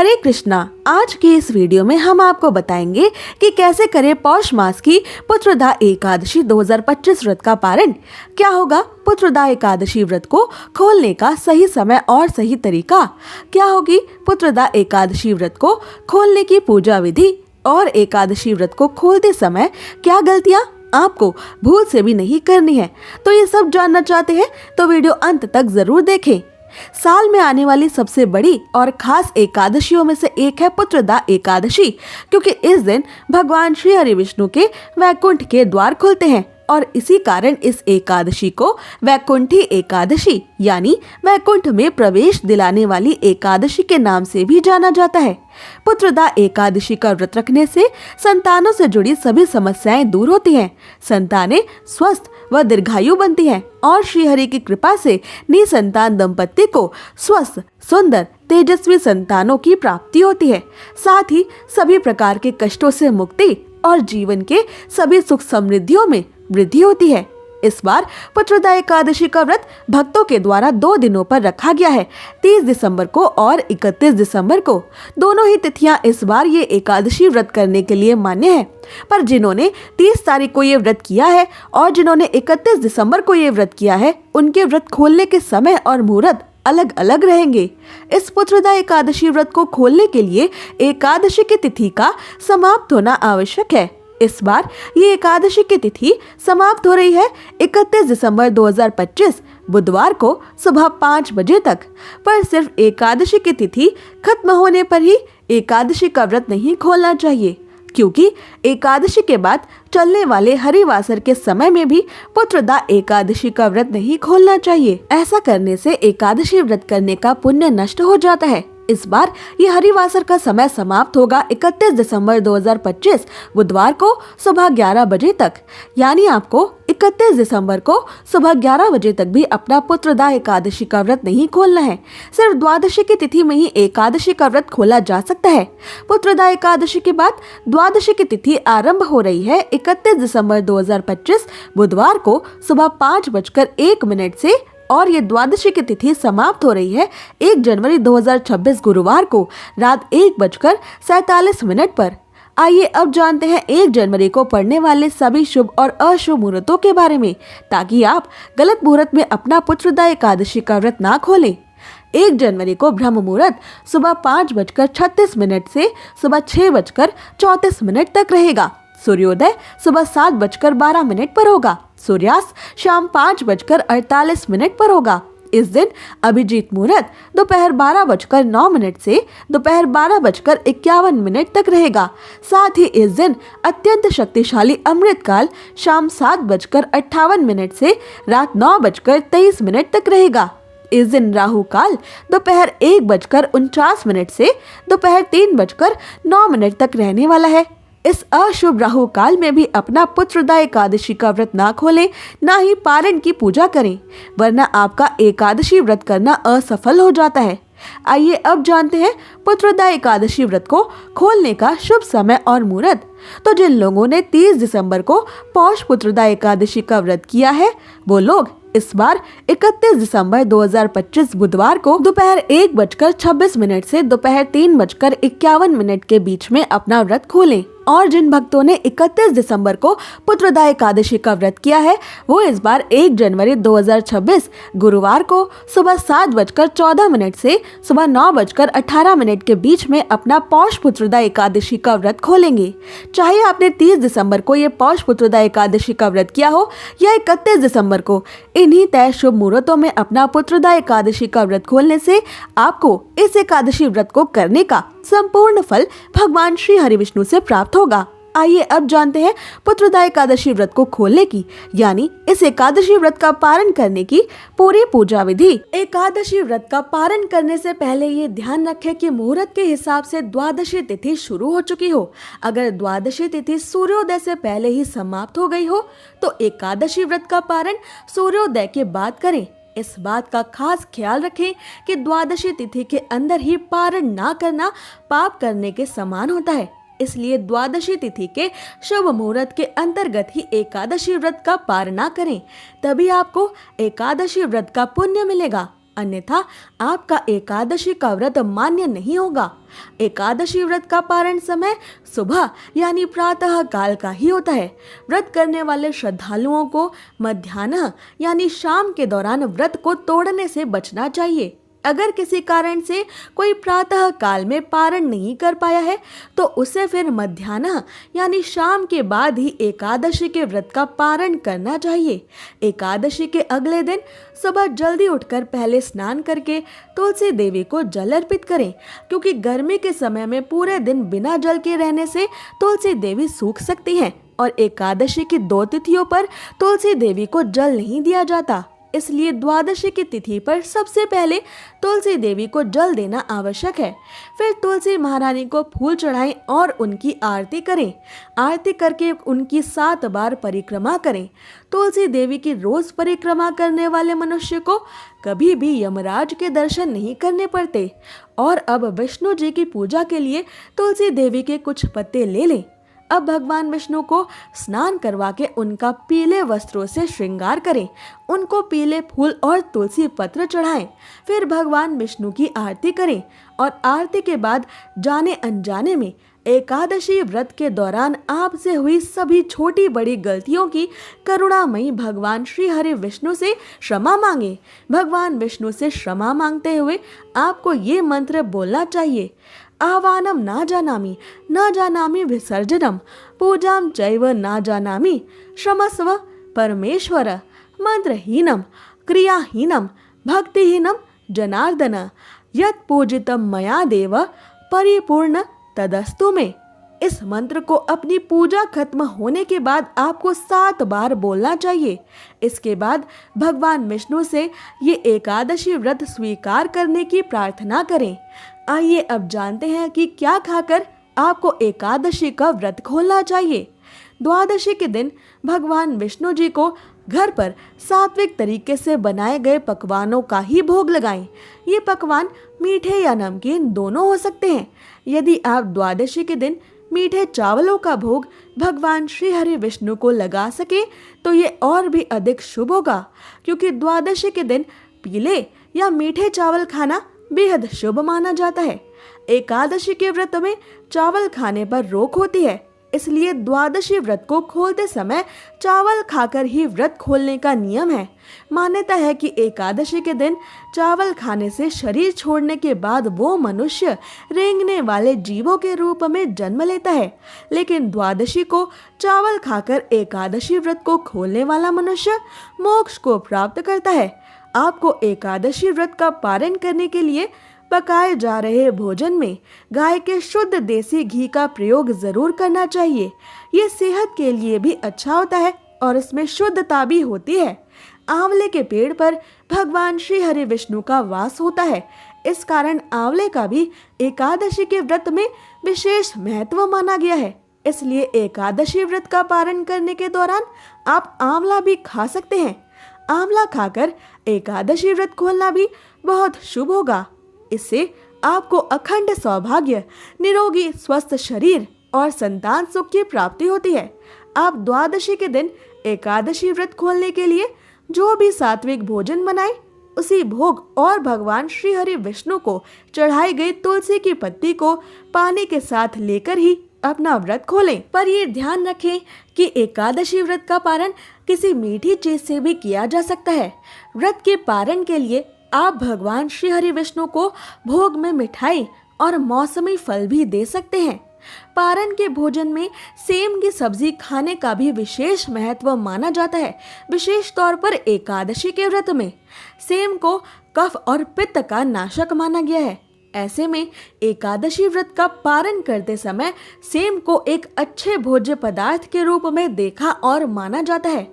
हरे कृष्णा। आज के इस वीडियो में हम आपको बताएंगे कि कैसे करें पौष मास की पुत्रदा एकादशी 2025 व्रत का पारण। क्या होगा पुत्रदा एकादशी व्रत को खोलने का सही समय और सही तरीका, क्या होगी पुत्रदा एकादशी व्रत को खोलने की पूजा विधि, और एकादशी व्रत को खोलते समय क्या गलतियाँ आपको भूल से भी नहीं करनी है। तो ये सब जानना चाहते हैं तो वीडियो अंत तक जरूर देखें। साल में आने वाली सबसे बड़ी और खास एकादशियों में से एक है पुत्रदा एकादशी, क्योंकि इस दिन भगवान श्री हरि विष्णु के वैकुंठ के द्वार खुलते हैं और इसी कारण इस एकादशी को वैकुंठी एकादशी यानी वैकुंठ में प्रवेश दिलाने वाली एकादशी के नाम से भी जाना जाता है। पुत्रदा एकादशी का व्रत रखने से संतानों से जुड़ी सभी समस्याएं दूर होती हैं, संतानें स्वस्थ व दीर्घायु बनती हैं और श्रीहरि की कृपा से निसंतान दंपत्ति को स्वस्थ, सुंदर, तेजस्वी संतानों की प्राप्ति होती है। साथ ही सभी प्रकार के कष्टों से मुक्ति और जीवन के सभी सुख समृद्धियों में वृद्धि होती है। इस बार पुत्रदा एकादशी का व्रत भक्तों के द्वारा 2 दिनों पर रखा गया है, 30 दिसंबर को और 31 दिसंबर को। दोनों ही तिथियां इस बार ये एकादशी व्रत करने के लिए मान्य है, पर जिन्होंने 30 तारीख को ये व्रत किया है और जिन्होंने 31 दिसंबर को ये व्रत किया है, उनके व्रत खोलने के समय और मुहूर्त अलग अलग रहेंगे। इस पुत्रदा एकादशी व्रत को खोलने के लिए एकादशी की तिथि का समाप्त होना आवश्यक है। इस बार ये एकादशी की तिथि समाप्त हो रही है 31 दिसंबर 2025 बुधवार को सुबह 5 बजे तक। पर सिर्फ एकादशी की तिथि खत्म होने पर ही एकादशी का व्रत नहीं खोलना चाहिए, क्योंकि एकादशी के बाद चलने वाले हरिवासर के समय में भी पुत्रदा एकादशी का व्रत नहीं खोलना चाहिए। ऐसा करने से एकादशी व्रत करने का पुण्य नष्ट हो जाता है। इस बार ये हरिवासर का समय समाप्त होगा 31 दिसंबर 2025 बुधवार को सुबह 11 बजे तक, यानी आपको 31 दिसंबर को सुबह 11 बजे तक भी अपना पुत्रदा एकादशी का व्रत नहीं खोलना है। सिर्फ द्वादशी की तिथि में ही एकादशी का व्रत खोला जा सकता है। पुत्रदा एकादशी के बाद द्वादशी की तिथि आरंभ हो रही है 31 दिसंबर 2025 बुधवार को सुबह 5:01 से, और ये द्वादशी की तिथि समाप्त हो रही है 1 जनवरी 2026 गुरुवार को रात 1:47 पर। आइए अब जानते हैं 1 जनवरी को पड़ने वाले सभी शुभ और अशुभ मुहूर्तों के बारे में, ताकि आप गलत मुहूर्त में अपना पुत्रदा एकादशी का व्रत ना खोलें। 1 जनवरी को ब्रह्म मुहूर्त सुबह 5:36 से सुबह 6:34 तक रहेगा। सूर्योदय सुबह 7:12 पर होगा। सूर्यास्त शाम 5:48 पर होगा। इस दिन अभिजीत मुहूर्त दोपहर 12:09 से दोपहर 12:51 तक रहेगा। साथ ही इस दिन अत्यंत शक्तिशाली अमृत काल शाम 7:58 से रात 9:23 तक रहेगा। इस दिन राहु काल दोपहर 1:49 से दोपहर 3:09 तक रहने वाला है। इस अशुभ राहु काल में भी अपना पुत्रदा एकादशी का व्रत ना खोलें, ना ही पारण की पूजा करें, वरना आपका एकादशी व्रत करना असफल हो जाता है। आइए अब जानते हैं पुत्रदा एकादशी व्रत को खोलने का शुभ समय और मुहूर्त। तो जिन लोगों ने 30 दिसंबर को पौष पुत्रदा एकादशी का व्रत किया है, वो लोग इस बार 31 दिसंबर 2025 बुधवार को दोपहर 1:26 से दोपहर 3:51 के बीच में अपना व्रत खोलें। और जिन भक्तों ने 31 दिसंबर को पुत्रदा एकादशी का व्रत किया है, वो इस बार 1 जनवरी 2026 गुरुवार को सुबह 7:14 से सुबह 9:18 के बीच में अपना पौष पुत्रदा एकादशी का व्रत खोलेंगे। चाहे आपने 30 दिसंबर को ये पौष पुत्रदा एकादशी का व्रत किया हो या 31 दिसंबर को, इन्हीं तय शुभ मुहूर्तों में अपना पुत्रदा एकादशी का व्रत खोलने से आपको इस एकादशी व्रत को करने का संपूर्ण फल भगवान श्री हरि विष्णु से प्राप्त होगा। आइए अब जानते हैं पुत्रदा एकादशी व्रत को खोलने की, यानी इस एकादशी व्रत का पारण करने की पूरी पूजा विधि। एकादशी व्रत का पारण करने से पहले ये ध्यान रखें कि मुहूर्त के हिसाब से द्वादशी तिथि शुरू हो चुकी हो। अगर द्वादशी तिथि सूर्योदय से पहले ही समाप्त हो गई हो तो एकादशी व्रत का पारण सूर्योदय के बाद करें। इस बात का खास ख्याल रखें कि द्वादशी तिथि के अंदर ही पारण ना करना पाप करने के समान होता है। इसलिए द्वादशी तिथि के शुभ मुहूर्त के अंतर्गत ही एकादशी व्रत का पारण करें, तभी आपको एकादशी व्रत का पुण्य मिलेगा। अन्यथा आपका एकादशी का व्रत मान्य नहीं होगा। एकादशी व्रत का पारण समय सुबह यानी प्रातः काल का ही होता है। व्रत करने वाले श्रद्धालुओं को मध्याह्न यानी शाम के दौरान व्रत को तोड़ने से बचना चाहिए। अगर किसी कारण से कोई प्रातः काल में पारण नहीं कर पाया है तो उसे फिर मध्याह्न यानी शाम के बाद ही एकादशी के व्रत का पारण करना चाहिए। एकादशी के अगले दिन सुबह जल्दी उठकर पहले स्नान करके तुलसी देवी को जल अर्पित करें, क्योंकि गर्मी के समय में पूरे दिन बिना जल के रहने से तुलसी देवी सूख सकती हैं और एकादशी की 2 तिथियों पर तुलसी देवी को जल नहीं दिया जाता। इसलिए द्वादशी की तिथि पर सबसे पहले तुलसी देवी को जल देना आवश्यक है। फिर तुलसी महारानी को फूल चढ़ाएं और उनकी आरती करें। आरती करके उनकी 7 बार परिक्रमा करें। तुलसी देवी की रोज परिक्रमा करने वाले मनुष्य को कभी भी यमराज के दर्शन नहीं करने पड़ते। और अब विष्णु जी की पूजा के लिए तुलसी देवी के कुछ पत्ते ले लें। अब भगवान विष्णु को स्नान करवा के उनका पीले वस्त्रों से श्रृंगार करें, उनको पीले फूल और तुलसी पत्र चढ़ाएं। फिर भगवान विष्णु की आरती करें और आरती के बाद जाने अनजाने में एकादशी व्रत के दौरान आपसे हुई सभी छोटी बड़ी गलतियों की करुणामयी भगवान श्री हरि विष्णु से क्षमा मांगे। भगवान विष्णु से क्षमा मांगते हुए आपको ये मंत्र बोलना चाहिए। आह्वानम न जानामि विसर्जनम पूजाम चैव न जानामि क्षमस्व परमेश्वर मंत्रहीनम क्रियाहीनम भक्तिहीनम जनार्दन यत् पूजितम मया देव परिपूर्ण तदस्तु में। इस मंत्र को अपनी पूजा खत्म होने के बाद आपको 7 बार बोलना चाहिए। इसके बाद भगवान विष्णु से ये एकादशी व्रत स्वीकार करने की प्रार्थना करें। आइए अब जानते हैं कि क्या खाकर आपको एकादशी का व्रत खोलना चाहिए। द्वादशी के दिन भगवान विष्णु जी को घर पर सात्विक तरीके से बनाए गए पकवानों का ही भोग लगाएं। ये पकवान मीठे या नमकीन दोनों हो सकते हैं। यदि आप द्वादशी के दिन मीठे चावलों का भोग भगवान श्री हरि विष्णु को लगा सके तो ये और भी अधिक शुभ होगा, क्योंकि द्वादशी के दिन पीले या मीठे चावल खाना बेहद शुभ माना जाता है। एकादशी के व्रत में चावल खाने पर रोक होती है, इसलिए द्वादशी व्रत को खोलते समय चावल खाकर ही व्रत खोलने का नियम है। मान्यता है कि एकादशी के दिन चावल खाने से शरीर छोड़ने के बाद वो मनुष्य रेंगने वाले जीवों के रूप में जन्म लेता है, लेकिन द्वादशी को चावल खाकर एकादशी व्रत को खोलने वाला मनुष्य मोक्ष को प्राप्त करता है। आपको एकादशी व्रत का पारण करने के लिए पकाए जा रहे भोजन में गाय के शुद्ध देसी घी का प्रयोग जरूर करना चाहिए। ये सेहत के लिए भी अच्छा होता है और इसमें शुद्धता भी होती है। आंवले के पेड़ पर भगवान श्री हरि विष्णु का वास होता है। इस कारण आंवले का भी एकादशी के व्रत में विशेष महत्व माना गया है। इसलिए एकादशी व्रत का पारण करने के दौरान आप आंवला भी खा सकते हैं। आंवला खाकर एकादशी व्रत खोलना भी बहुत शुभ होगा। इससे आपको अखंड सौभाग्य, निरोगी स्वस्थ शरीर और संतान सुख की प्राप्ति होती है। आप द्वादशी के दिन एकादशी व्रत खोलने के लिए जो भी सात्विक भोजन बनाएं, उसी भोग और भगवान श्री हरि विष्णु को चढ़ाई गई तुलसी की पत्ती को पानी के साथ लेकर ही अपना व्रत खोलें। पर ये ध्यान रखें कि एकादशी व्रत का पारण किसी मीठी चीज से भी किया जा सकता है। व्रत के पारण के लिए आप भगवान श्री हरि विष्णु को भोग में मिठाई और मौसमी फल भी दे सकते हैं। पारण के भोजन में सेम की सब्जी खाने का भी विशेष महत्व माना जाता है, विशेष तौर पर एकादशी के व्रत में। सेम को कफ और पित्त का नाशक माना गया है। ऐसे में एकादशी व्रत का पारण करते समय सेम को एक अच्छे भोज्य पदार्थ के रूप में देखा और माना जाता है।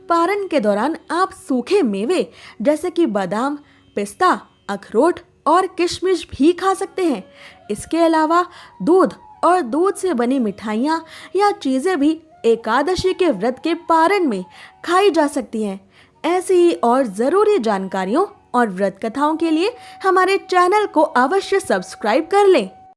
पारण के दौरान आप सूखे मेवे जैसे कि बादाम, पिस्ता, अखरोट और किशमिश भी खा सकते हैं। इसके अलावा दूध और दूध से बनी मिठाइयाँ या चीजें भी एकादशी के व्रत के पारण में खाई जा सकती हैं। ऐसी ही और जरूरी जानकारियों और व्रत कथाओं के लिए हमारे चैनल को अवश्य सब्सक्राइब कर लें।